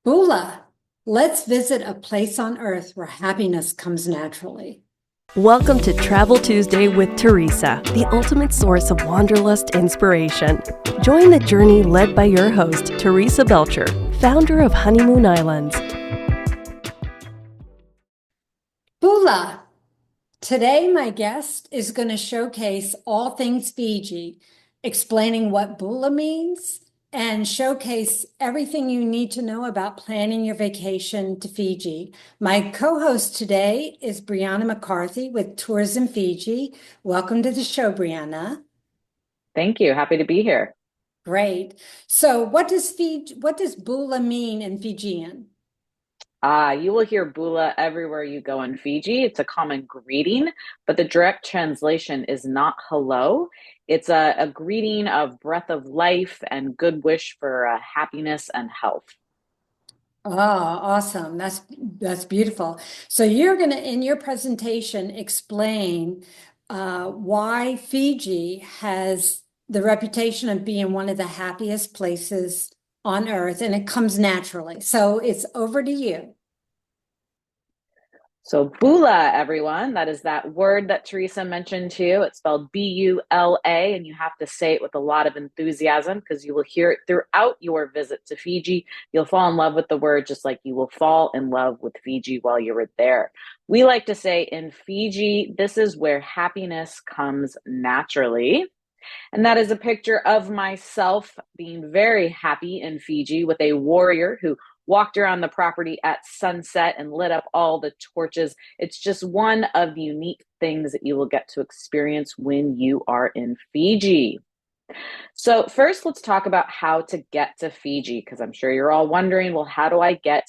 Bula, let's visit a place on earth where happiness comes naturally. Welcome to Travel Tuesday with Teresa, the ultimate source of wanderlust inspiration. Join the journey led by your host, Teresa Belcher, founder of Honeymoon Islands. Bula, today my guest is going to showcase all things Fiji, explaining what Bula means and showcase everything you need to know about planning your vacation to Fiji. My co-host today is Brianna McCarthy with Tourism Fiji. Welcome to the show, Brianna. Thank you. Happy to be here. Great. So what does Bula mean in Fijian? You will hear Bula everywhere you go in Fiji. It's a common greeting, but the direct translation is not hello. It's a greeting of breath of life and good wish for happiness and health. Oh, awesome. That's beautiful. So you're going to, in your presentation, explain why Fiji has the reputation of being one of the happiest places on earth, and it comes naturally. So it's over to you. So Bula, everyone, that is that word that Teresa mentioned too. It's spelled B-U-L-A, and you have to say it with a lot of enthusiasm because you will hear it throughout your visit to Fiji. You'll fall in love with the word just like you will fall in love with Fiji while you're there. We like to say in Fiji, this is where happiness comes naturally. And that is a picture of myself being very happy in Fiji with a warrior who walked around the property at sunset and lit up all the torches. It's just one of the unique things that you will get to experience when you are in Fiji. So first, let's talk about how to get to Fiji, because I'm sure you're all wondering, well, how do I get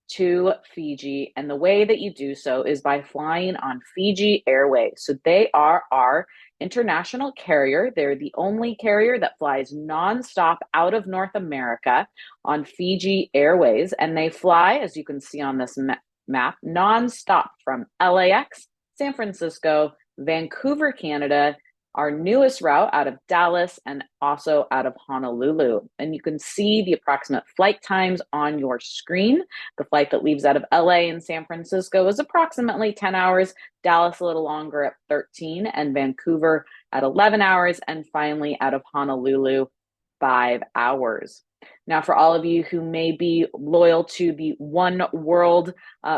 to Fiji? And the way that you do so is by flying on Fiji Airways. So they are our international carrier. They're the only carrier that flies nonstop out of North America on Fiji Airways. And they fly, as you can see on this map, nonstop from LAX, San Francisco, Vancouver, Canada, our newest route out of Dallas, and also out of Honolulu. And you can see the approximate flight times on your screen. The flight that leaves out of LA and San Francisco is approximately 10 hours, Dallas a little longer at 13, and Vancouver at 11 hours, and finally out of Honolulu, 5 hours. Now, for all of you who may be loyal to the One World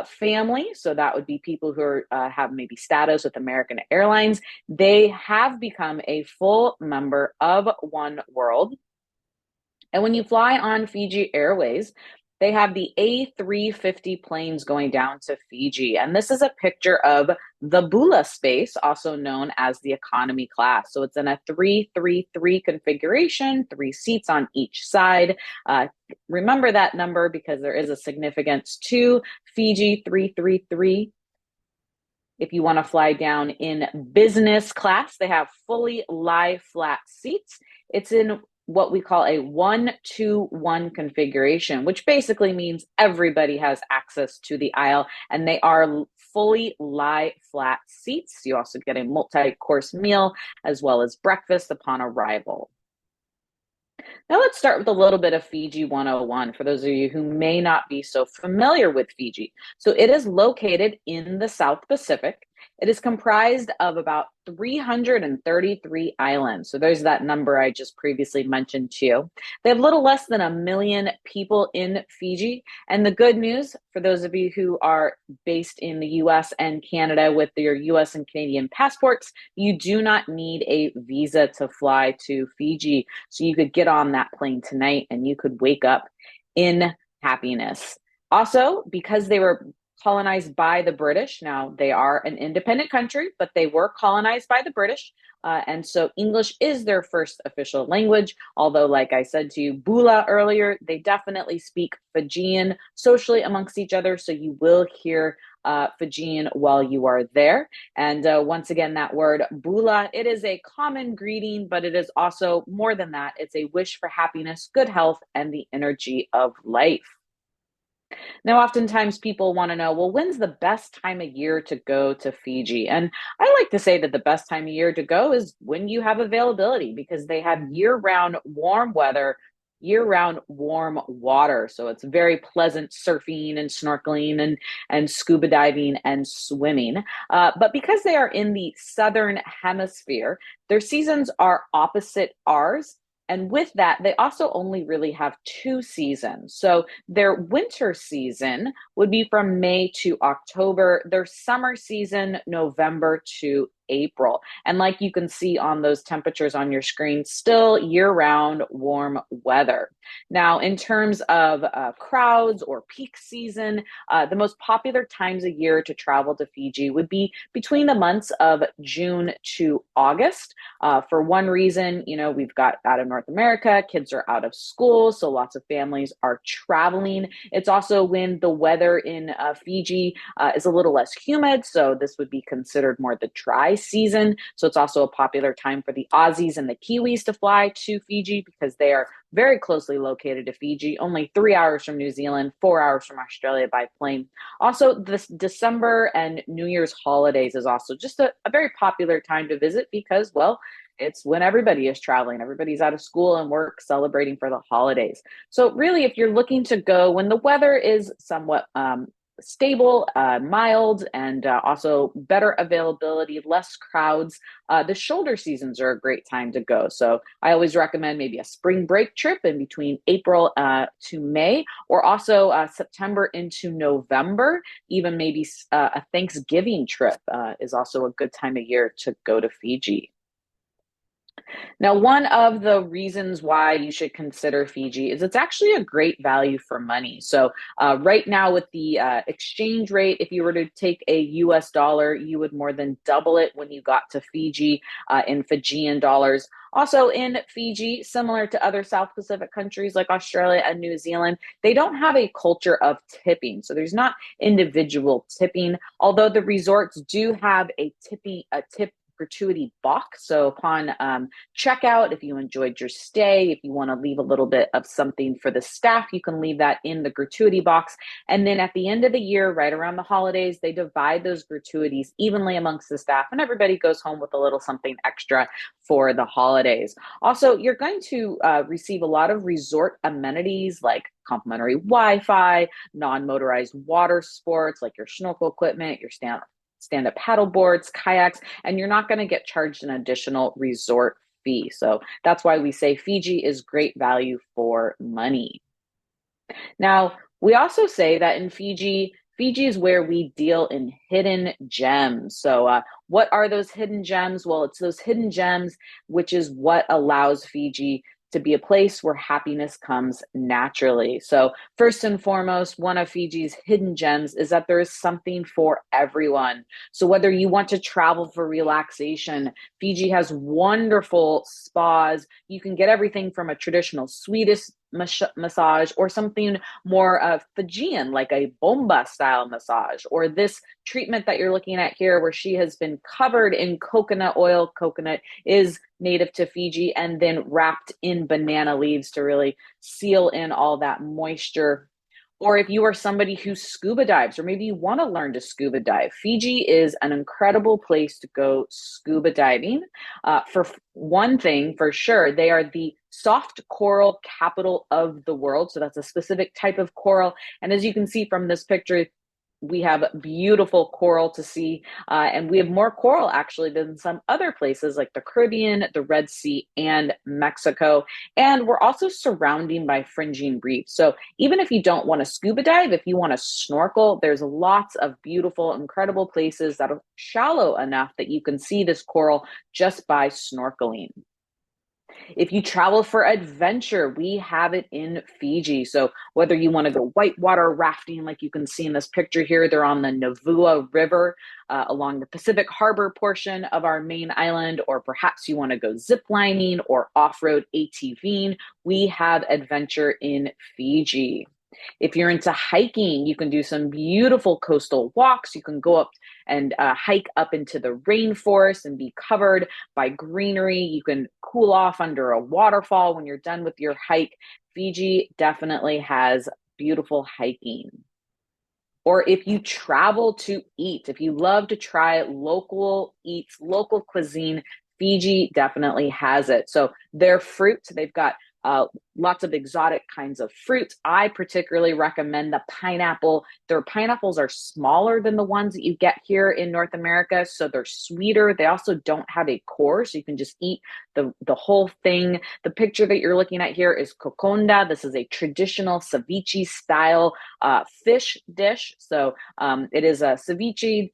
family, so that would be people who have maybe status with American Airlines, they have become a full member of One World. And when you fly on Fiji Airways, they have the A350 planes going down to Fiji. And this is a picture of the Bula space, also known as the economy class. So it's in a 333 configuration, 3 seats on each side. Remember that number because there is a significance to Fiji 333. If you want to fly down in business class, they have fully lie flat seats. It's in what we call a 1-2-1 configuration, which basically means everybody has access to the aisle, and they are fully lie flat seats. You also get a multi-course meal as well as breakfast upon arrival. Now let's start with a little bit of Fiji 101 for those of you who may not be so familiar with Fiji. So it is located in the South Pacific. It is comprised of about 333 islands. So there's that number I just previously mentioned to you. They have a little less than 1 million people in Fiji. And the good news for those of you who are based in the US and Canada with your US and Canadian passports, you do not need a visa to fly to Fiji. So you could get on that plane tonight and you could wake up in happiness. Also, because they were colonized by the British. Now, they are an independent country, but they were colonized by the British. And so English is their first official language. Although, like I said to you, Bula earlier, they definitely speak Fijian socially amongst each other. So you will hear Fijian while you are there. And once again, that word Bula, it is a common greeting, but it is also more than that. It's a wish for happiness, good health, and the energy of life. Now, oftentimes people want to know, well, when's the best time of year to go to Fiji? And I like to say that the best time of year to go is when you have availability because they have year-round warm weather year-round warm water. So it's very pleasant surfing and snorkeling and scuba diving and swimming. But because they are in the southern hemisphere, their seasons are opposite ours. And with that, they also only really have two seasons. So their winter season would be from May to October, their summer season, November to April. And like you can see on those temperatures on your screen, still year-round warm weather. Now, in terms of crowds or peak season, the most popular times of year to travel to Fiji would be between the months of June to August. For one reason, we've got out of North America, kids are out of school, so lots of families are traveling. It's also when the weather in Fiji is a little less humid, so this would be considered more the dry season. So it's also a popular time for the Aussies and the Kiwis to fly to Fiji because they are very closely located to Fiji, only 3 hours from New Zealand, 4 hours from Australia by plane. Also, this December and New Year's holidays is also just a very popular time to visit because, well, it's when everybody is traveling. Everybody's out of school and work celebrating for the holidays. So really, if you're looking to go when the weather is somewhat stable, mild, and also better availability, less crowds, the shoulder seasons are a great time to go. So I always recommend maybe a spring break trip in between April to May, or also September into November. Even maybe a Thanksgiving trip is also a good time of year to go to Fiji. Now, one of the reasons why you should consider Fiji is it's actually a great value for money. So right now with the exchange rate, if you were to take a US dollar, you would more than double it when you got to Fiji in Fijian dollars. Also in Fiji, similar to other South Pacific countries like Australia and New Zealand, they don't have a culture of tipping. So there's not individual tipping, although the resorts do have a tip gratuity box. So upon checkout, if you enjoyed your stay, if you want to leave a little bit of something for the staff, you can leave that in the gratuity box. And then at the end of the year, right around the holidays, they divide those gratuities evenly amongst the staff, and everybody goes home with a little something extra for the holidays. Also, you're going to receive a lot of resort amenities like complimentary Wi-Fi, non-motorized water sports like your snorkel equipment, your stand-up paddle boards, kayaks, and you're not going to get charged an additional resort fee. So that's why we say Fiji is great value for money. Now, we also say that in Fiji is where we deal in hidden gems. So what are those hidden gems? Well, it's those hidden gems, which is what allows Fiji to be a place where happiness comes naturally. So first and foremost, one of Fiji's hidden gems is that there is something for everyone. So whether you want to travel for relaxation, Fiji has wonderful spas. You can get everything from a traditional Swedish massage or something more Fijian, like a bomba style massage, or this treatment that you're looking at here where she has been covered in coconut oil. Coconut is native to Fiji, and then wrapped in banana leaves to really seal in all that moisture. Or if you are somebody who scuba dives, or maybe you want to learn to scuba dive, Fiji is an incredible place to go scuba diving. For one thing, for sure, they are the soft coral capital of the world. So that's a specific type of coral. And as you can see from this picture, we have beautiful coral to see, and we have more coral actually than some other places like the Caribbean, the Red Sea, and Mexico. And we're also surrounding by fringing reefs. So even if you don't want to scuba dive, if you want to snorkel, there's lots of beautiful, incredible places that are shallow enough that you can see this coral just by snorkeling. If you travel for adventure, we have it in Fiji. So whether you want to go whitewater rafting, like you can see in this picture here, they're on the Navua River along the Pacific Harbor portion of our main island, or perhaps you want to go ziplining or off-road ATVing, we have adventure in Fiji. If you're into hiking, you can do some beautiful coastal walks. You can go up and hike up into the rainforest and be covered by greenery. You can cool off under a waterfall when you're done with your hike. Fiji definitely has beautiful hiking. Or if you travel to eat, if you love to try local eats, local cuisine, Fiji definitely has it. So their fruit, they've got lots of exotic kinds of fruits. I particularly recommend the pineapple. Their pineapples are smaller than the ones that you get here in North America, so they're sweeter. They also don't have a core, so you can just eat the whole thing. The picture that you're looking at here is kokonda. This is a traditional ceviche style fish dish. So it is a ceviche,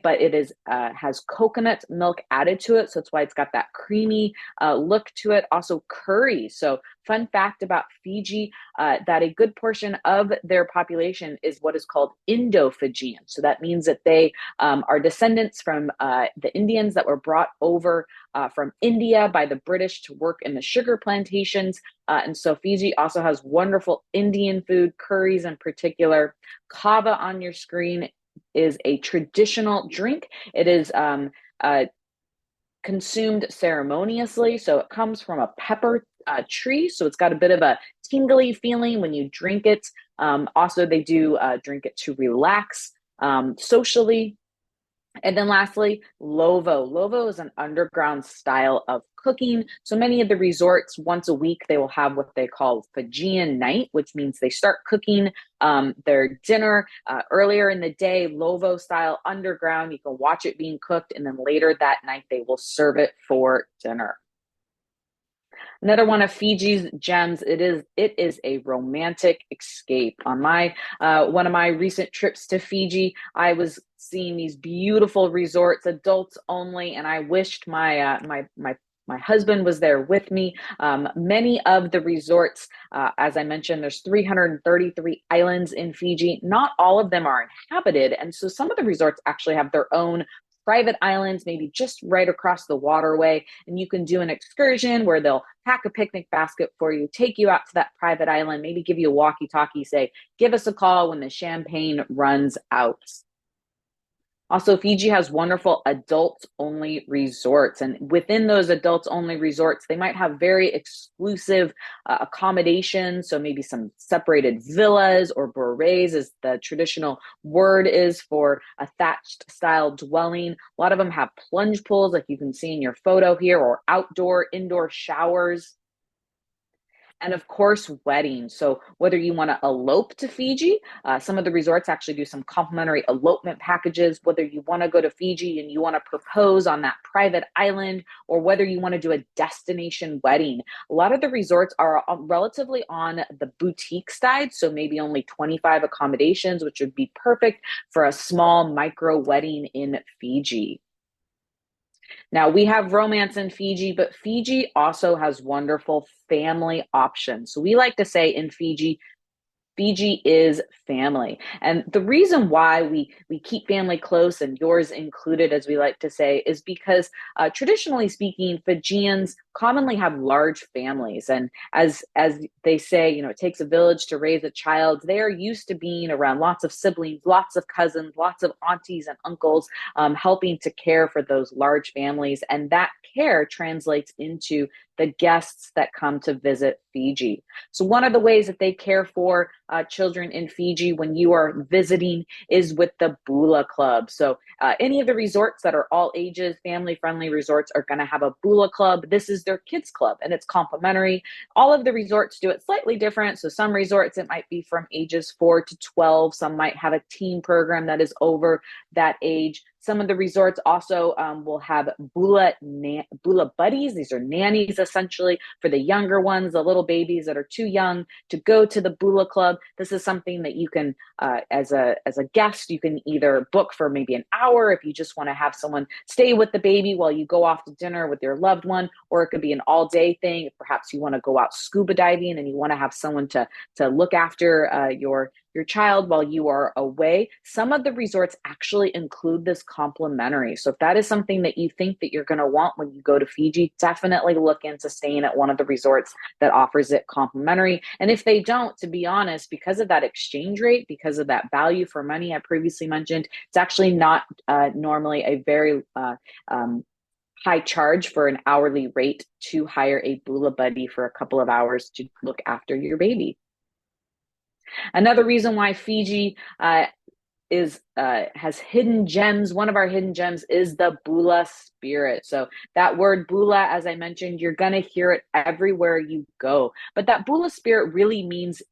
but it is has coconut milk added to it, so that's why it's got that creamy look to it. Also curry. So fun fact about Fiji, that a good portion of their population is what is called Indo-Fijian. So that means that they are descendants from the Indians that were brought over from India by the British to work in the sugar plantations. And so Fiji also has wonderful Indian food, curries in particular. Kava on your screen is a traditional drink. It is consumed ceremoniously. So it comes from a pepper tree. So it's got a bit of a tingly feeling when you drink it. Also, they do drink it to relax socially. And then lastly, Lovo. Lovo is an underground style of cooking. So many of the resorts, once a week, they will have what they call Fijian night, which means they start cooking their dinner earlier in the day, Lovo style underground. You can watch it being cooked, and then later that night, they will serve it for dinner. Another one of Fiji's gems, it is a romantic escape. On my one of my recent trips to Fiji, I was seeing these beautiful resorts, adults only, and I wished my husband was there with me. Many of the resorts, as I mentioned, there's 333 islands in Fiji. Not all of them are inhabited, and so some of the resorts actually have their own private islands, maybe just right across the waterway, and you can do an excursion where they'll pack a picnic basket for you, take you out to that private island, maybe give you a walkie-talkie, say, give us a call when the champagne runs out. Also, Fiji has wonderful adults-only resorts, and within those adults-only resorts, they might have very exclusive accommodations, so maybe some separated villas or bures, as the traditional word is for a thatched-style dwelling. A lot of them have plunge pools, like you can see in your photo here, or indoor showers. And of course, weddings. So whether you want to elope to Fiji, some of the resorts actually do some complimentary elopement packages, whether you want to go to Fiji and you want to propose on that private island, or whether you want to do a destination wedding. A lot of the resorts are relatively on the boutique side, so maybe only 25 accommodations, which would be perfect for a small micro wedding in Fiji. Now, we have romance in Fiji, but Fiji also has wonderful family options. So we like to say in Fiji, Fiji is family. And the reason why we keep family close, and yours included, as we like to say, is because traditionally speaking, Fijians commonly have large families. And as they say, you know, it takes a village to raise a child. They are used to being around lots of siblings, lots of cousins, lots of aunties and uncles, helping to care for those large families. And that care translates into the guests that come to visit Fiji. So one of the ways that they care for children in Fiji when you are visiting is with the Bula Club. So any of the resorts that are all ages, family-friendly resorts are going to have a Bula Club. This is their kids club, and it's complimentary. All of the resorts do it slightly different. So some resorts, it might be from ages 4 to 12. Some might have a teen program that is over that age. Some of the resorts also will have Bula buddies. These are nannies, essentially, for the younger ones, the little babies that are too young to go to the Bula Club. This is something that you can, as a guest, you can either book for maybe an hour if you just want to have someone stay with the baby while you go off to dinner with your loved one, or it could be an all-day thing. If perhaps you want to go out scuba diving and you want to have someone to look after your child while you are away. Some of the resorts actually include this complimentary. So if that is something that you think that you're going to want when you go to Fiji, definitely look into staying at one of the resorts that offers it complimentary. And if they don't, to be honest, because of that exchange rate, because of that value for money I previously mentioned, it's actually not normally a very high charge for an hourly rate to hire a Bula buddy for a couple of hours to look after your baby. Another reason why Fiji is has hidden gems. One of our hidden gems is the Bula spirit. So that word Bula, as I mentioned, you're going to hear it everywhere you go. But that Bula spirit really means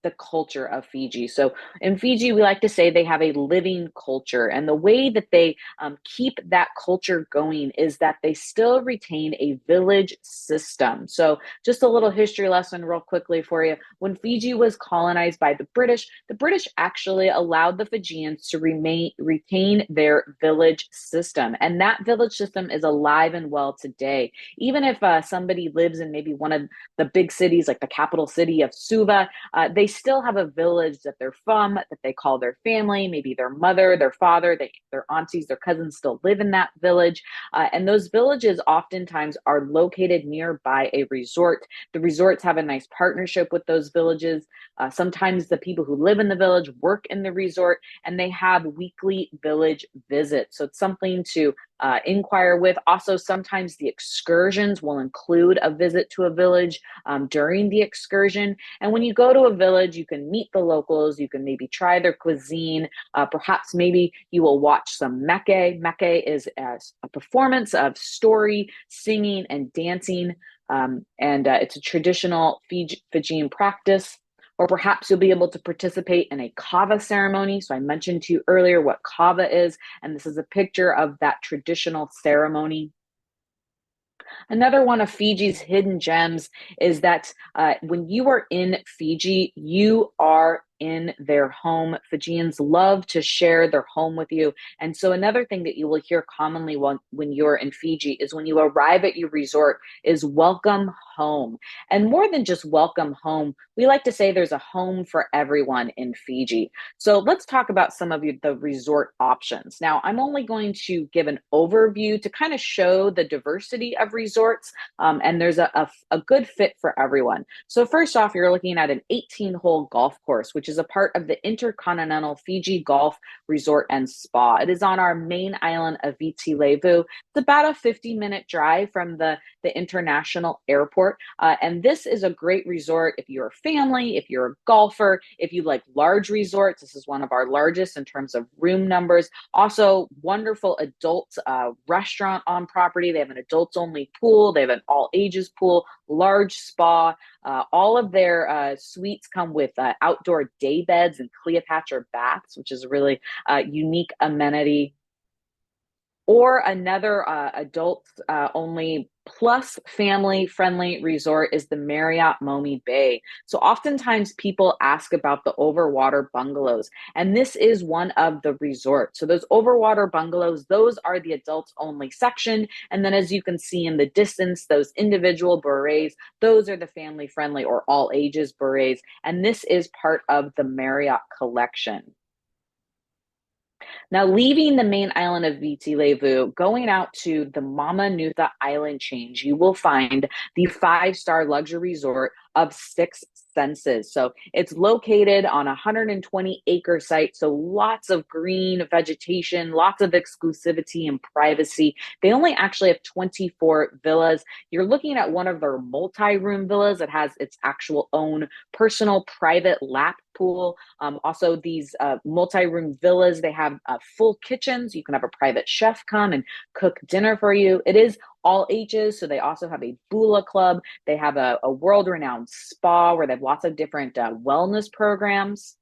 the culture of Fiji. So in Fiji, we like to say they have a living culture. And the way that they keep that culture going is that they still retain a village system. So just a little history lesson real quickly for you. When Fiji was colonized by the British actually allowed the Fijians to retain their village system. And that village system is alive and well today. Even if somebody lives in maybe one of the big cities, like the capital city of Suva, they still have a village that they're from, that they call their family, maybe their mother, their father, their aunties, their cousins still live in that village. And those villages oftentimes are located nearby a resort. The resorts have a nice partnership with those villages. Sometimes the people who live in the village work in the resort, and they have weekly village visits. So it's something to inquire with. Also, sometimes the excursions will include a visit to a village during the excursion. And when you go to a village, you can meet the locals. You can maybe try their cuisine. Perhaps maybe you will watch some meke. Meke is a performance of story, singing, and dancing. And it's a traditional Fijian practice. Or perhaps you'll be able to participate in a kava ceremony. So I mentioned to you earlier what kava is, and this is a picture of that traditional ceremony. Another one of Fiji's hidden gems is that when you are in Fiji, you are in their home. Fijians love to share their home with you. And so another thing that you will hear commonly when you're in Fiji is when you arrive at your resort is welcome home. And more than just welcome home, we like to say there's a home for everyone in Fiji. So let's talk about some of the resort options. Now, I'm only going to give an overview to kind of show the diversity of resorts, and there's a good fit for everyone. So first off, you're looking at an 18-hole golf course, which is a part of the Intercontinental Fiji Golf Resort and Spa. It is on our main island of Viti Levu. It's about a 50-minute drive from the international airport. And this is a great resort if you're a family, if you're a golfer, if you like large resorts. This is one of our largest in terms of room numbers. Also, wonderful adult restaurant on property. They have an adults only pool. They have an all ages pool, large spa. All of their suites come with outdoor day beds and Cleopatra baths, which is a really unique amenity. Or another adult only plus family friendly resort is the Marriott Momi Bay. So oftentimes people ask about the overwater bungalows, and this is one of the resorts. So those overwater bungalows, those are the adults only section. And then as you can see in the distance, those individual berets, those are the family friendly or all ages berets. And this is part of the Marriott collection. Now, leaving the main island of Viti Levu, going out to the Mama Nuta Island chain, you will find the 5-star luxury resort of Six Senses. So it's located on a 120-acre site, so lots of green vegetation, lots of exclusivity and privacy. They only actually have 24 villas. You're looking at one of their multi-room villas that has its actual own personal private lap pool. Also, these multi-room villas, they have full kitchens. You can have a private chef come and cook dinner for you. It is all ages, so they also have a Bula club. They have a world-renowned spa where they have lots of different wellness programs.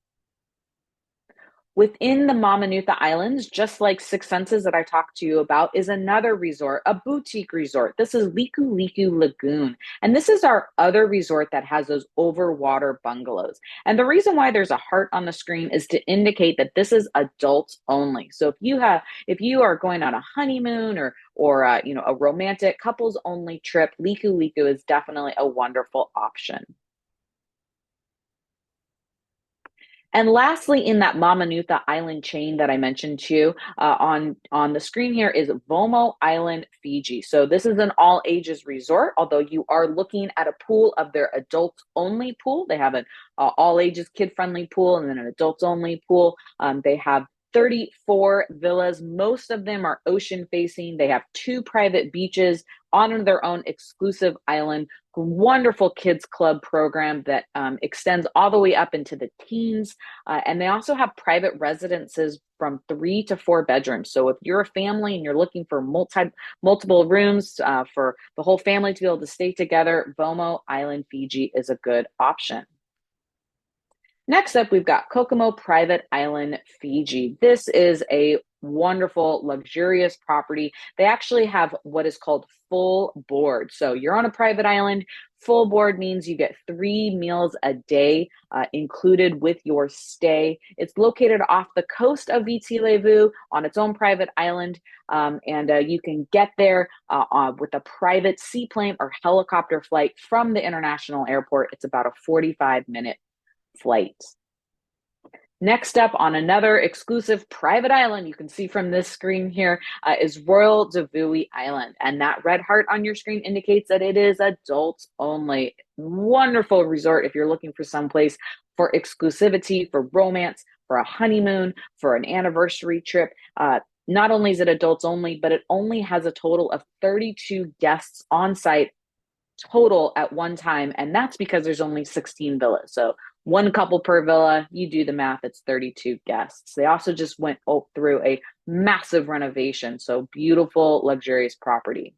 Within the Mama Nuta Islands, just like Six Senses that I talked to you about, is another resort, a boutique resort. This is Liku Liku Lagoon. And this is our other resort that has those overwater bungalows. And the reason why there's a heart on the screen is to indicate that this is adults only. So if you are going on a honeymoon or a romantic couples only trip, Liku Liku is definitely a wonderful option. And lastly, in that Mama Nuta Island chain that I mentioned to you, on the screen here is Vomo Island, Fiji. So this is an all ages resort, although you are looking at a pool of their adults only pool. They have an all ages kid friendly pool and then an adults only pool. They have 34 villas. Most of them are ocean facing. They have 2 private beaches on their own exclusive island wonderful kids club program that extends all the way up into the teens. And they also have private residences from 3 to 4 bedrooms. So if you're a family and you're looking for multiple rooms for the whole family to be able to stay together, Vomo Island, Fiji is a good option. Next up, we've got Kokomo Private Island, Fiji. This is a wonderful, luxurious property. They actually have what is called full board. So you're on a private island. Full board means you get 3 meals a day included with your stay. It's located off the coast of Viti Levu on its own private island. And you can get there with a private seaplane or helicopter flight from the international airport. It's about a 45-minute flight. Next up on another exclusive private island, you can see from this screen here, is Royal Davui Island. And that red heart on your screen indicates that it is adults only. Wonderful resort if you're looking for someplace for exclusivity, for romance, for a honeymoon, for an anniversary trip. Not only is it adults only, but it only has a total of 32 guests on site total at one time. And that's because there's only 16 villas. So one couple per villa, you do the math, it's 32 guests. They also just went through a massive renovation. So beautiful, luxurious property.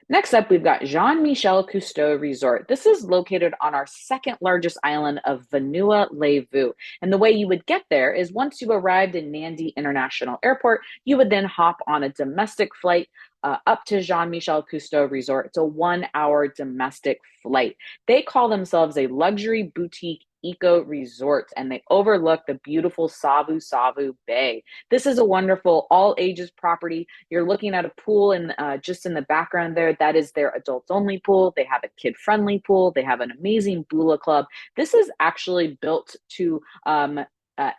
Next up, we've got Jean-Michel Cousteau Resort. This is located on our second largest island of Vanua Levu. And the way you would get there is once you arrived in Nandi International Airport, you would then hop on a domestic flight up to Jean-Michel Cousteau Resort. It's a 1-hour domestic flight. They call themselves a luxury boutique eco resort, and they overlook the beautiful Savu Savu Bay. This is a wonderful all ages property. You're looking at a pool and just in the background there, that is their adults only pool. They have a kid friendly pool. They have an amazing Bula club. This is actually built to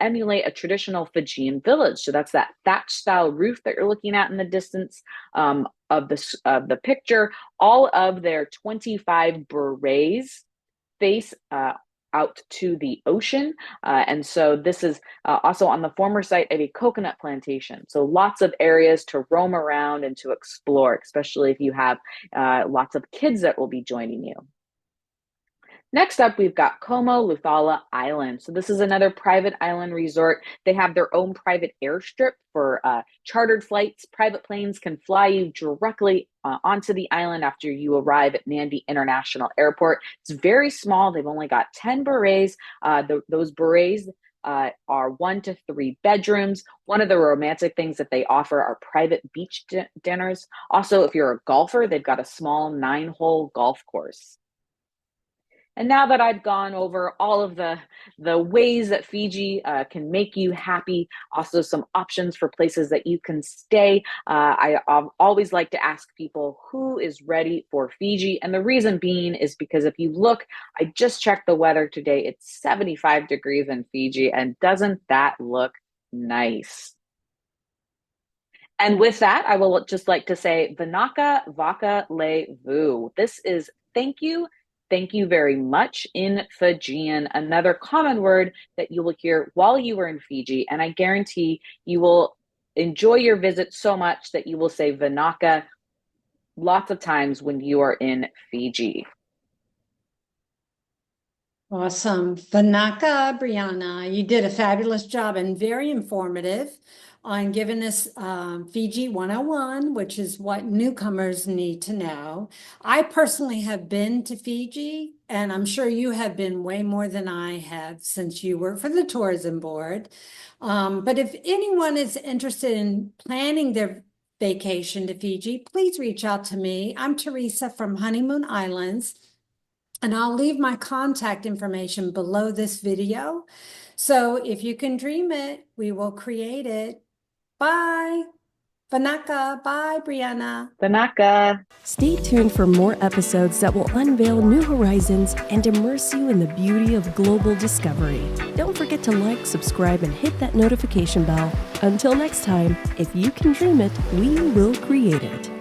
emulate a traditional Fijian village. So that's that thatch style roof that you're looking at in the distance of the picture. All of their 25 berets face out to the ocean. And so this is also on the former site of a coconut plantation. So lots of areas to roam around and to explore, especially if you have lots of kids that will be joining you. Next up, we've got Como Luthala Island. So this is another private island resort. They have their own private airstrip for chartered flights. Private planes can fly you directly onto the island after you arrive at Nandi International Airport. It's very small. They've only got 10 berets. Those berets are 1 to 3 bedrooms. One of the romantic things that they offer are private beach dinners. Also, if you're a golfer, they've got a small 9-hole golf course. And now that I've gone over all of the ways that Fiji can make you happy, also some options for places that you can stay, I always like to ask people who is ready for Fiji. And the reason being is because if you look, I just checked the weather today. It's 75 degrees in Fiji. And doesn't that look nice? And with that, I will just like to say, Vinaka Vaka Le Vu. This is thank you. Thank you very much in Fijian, another common word that you will hear while you are in Fiji. And I guarantee you will enjoy your visit so much that you will say Vinaka lots of times when you are in Fiji. Awesome. Vanaka, Brianna, you did a fabulous job and very informative on giving us Fiji 101, which is what newcomers need to know. I personally have been to Fiji, and I'm sure you have been way more than I have since you work for the tourism board. But if anyone is interested in planning their vacation to Fiji, please reach out to me. I'm Teresa from Honeymoon Islands, and I'll leave my contact information below this video. So if you can dream it, we will create it. Bye. Vanaka. Bye, Brianna. Vinaka. Stay tuned for more episodes that will unveil new horizons and immerse you in the beauty of global discovery. Don't forget to like, subscribe, and hit that notification bell. Until next time, if you can dream it, we will create it.